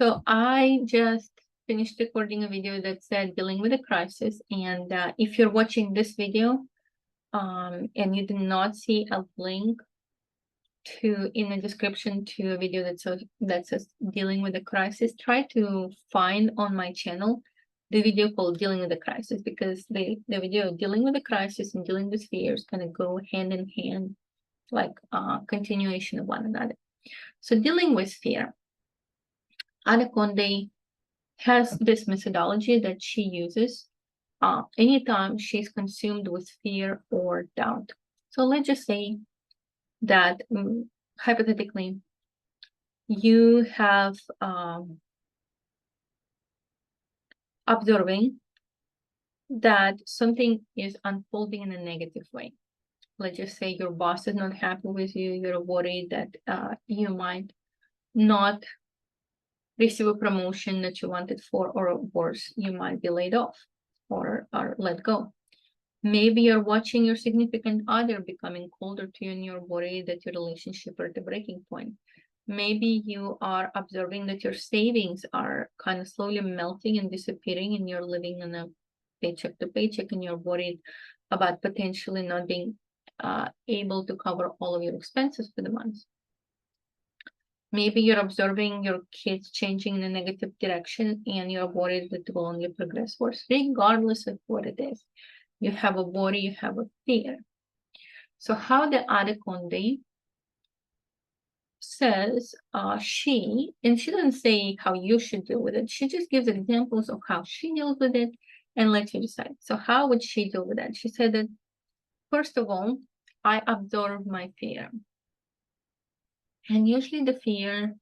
So I just finished recording a video that said dealing with a crisis. And if you're watching this video and you do not see a link in the description to a video that says dealing with a crisis, try to find on my channel the video called dealing with a crisis, because the video dealing with a crisis and dealing with fears kind of go hand in hand, like continuation of one another. So dealing with fear. Ada Conde has this methodology that she uses anytime she's consumed with fear or doubt. So let's just say that hypothetically, you have observing that something is unfolding in a negative way. Let's just say your boss is not happy with you. You're worried that you might not receive a promotion that you wanted for, or worse, you might be laid off or let go. Maybe you're watching your significant other becoming colder to you and you're worried that your relationship is at the breaking point. Maybe you are observing that your savings are kind of slowly melting and disappearing and you're living on a paycheck to paycheck and you're worried about potentially not being able to cover all of your expenses for the month. Maybe you're observing your kids changing in a negative direction and you're worried that it will only progress worse. Regardless of what it is, you have a worry, you have a fear. So how the Ada Conde says she doesn't say how you should deal with it. She just gives examples of how she deals with it and lets you decide. So how would she deal with that? She said that, first of all, I observe my fear. And usually the fear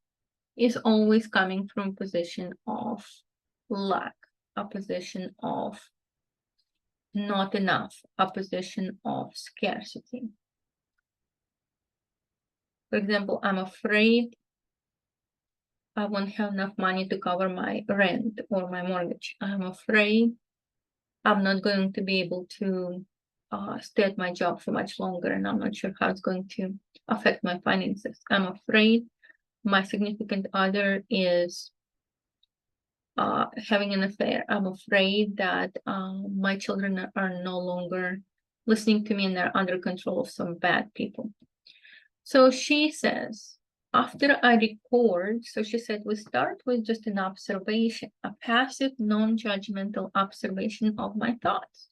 is always coming from a position of lack, a position of not enough, a position of scarcity. For example, I'm afraid I won't have enough money to cover my rent or my mortgage. I'm afraid I'm not going to be able to stay at my job for much longer, and I'm not sure how it's going to affect my finances. I'm afraid my significant other is having an affair. I'm afraid that my children are no longer listening to me and they're under control of some bad people. So she says, after I record, so she said, we start with just an observation, a passive, non-judgmental observation of my thoughts.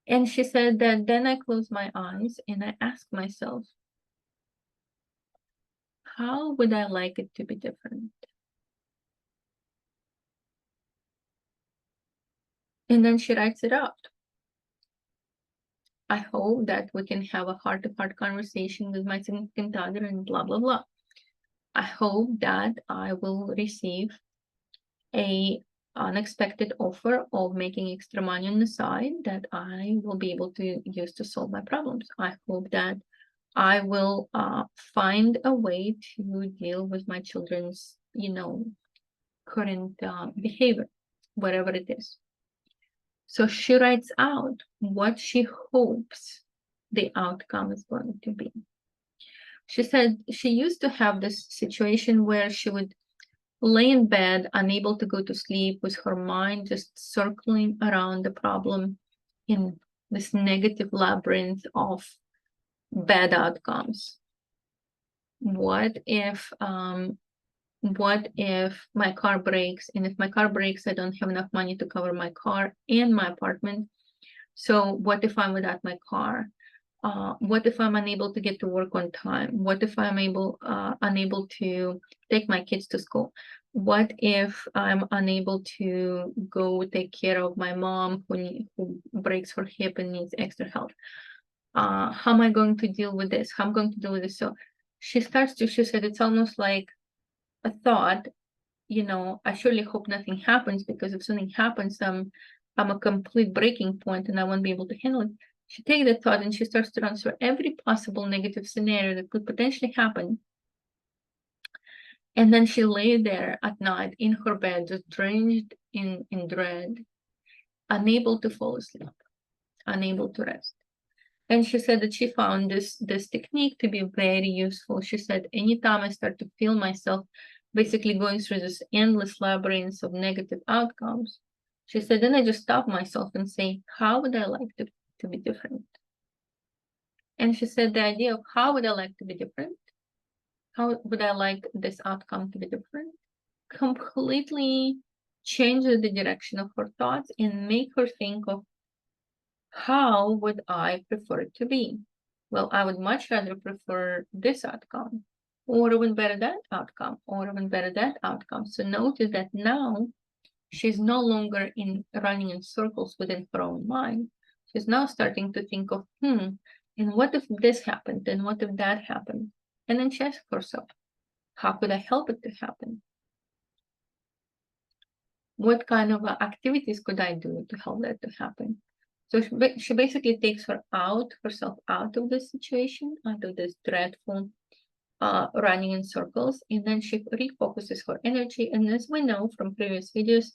And she said that then I close my eyes and I ask myself, how would I like it to be different? And then she writes it out. I hope that we can have a heart-to-heart conversation with my significant other and blah, blah, blah. I hope that I will receive an unexpected offer of making extra money on the side that I will be able to use to solve my problems. I hope that I will find a way to deal with my children's, current behavior, whatever it is. So she writes out what she hopes the outcome is going to be. She said she used to have this situation where she would lay in bed, unable to go to sleep, with her mind just circling around the problem in this negative labyrinth of bad outcomes. What if my car breaks? And if my car breaks, I don't have enough money to cover my car and my apartment. So what if I'm without my car? What if I'm unable to get to work on time? What if I'm unable to take my kids to school? What if I'm unable to go take care of my mom who breaks her hip and needs extra help? How am I going to deal with this? How am I going to deal with this? So she said it's almost like a thought, I surely hope nothing happens, because if something happens, I'm a complete breaking point and I won't be able to handle it. She takes that thought and she starts to run through every possible negative scenario that could potentially happen. And then she lay there at night in her bed, just drenched in dread, unable to fall asleep, unable to rest. And she said that she found this technique to be very useful. She said, anytime I start to feel myself basically going through this endless labyrinth of negative outcomes, she said, then I just stop myself and say, how would I like to be different? And she said the idea of how would I like to be different? How would I like this outcome to be different? Completely changes the direction of her thoughts and make her think of how would I prefer it to be? Well, I would much rather prefer this outcome, or even better that outcome, or even better that outcome. So notice that now she's no longer running in circles within her own mind. She's now starting to think of, and what if this happened? And what if that happened? And then she asks herself, how could I help it to happen? What kind of activities could I do to help that to happen? So she basically takes herself out of this situation, out of this dreadful running in circles, and then she refocuses her energy. And as we know from previous videos,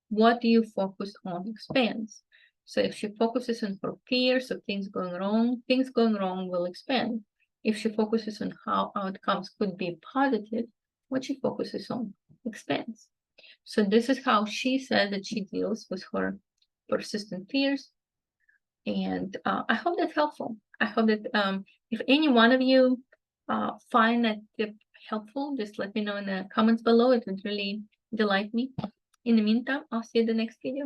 what you focus on expands. So if she focuses on her fears of things going wrong will expand. If she focuses on how outcomes could be positive, what she focuses on expands. So this is how she said that she deals with her persistent fears. And I hope that's helpful. I hope that if any one of you find that tip helpful, just let me know in the comments below. It would really delight me. In the meantime, I'll see you in the next video.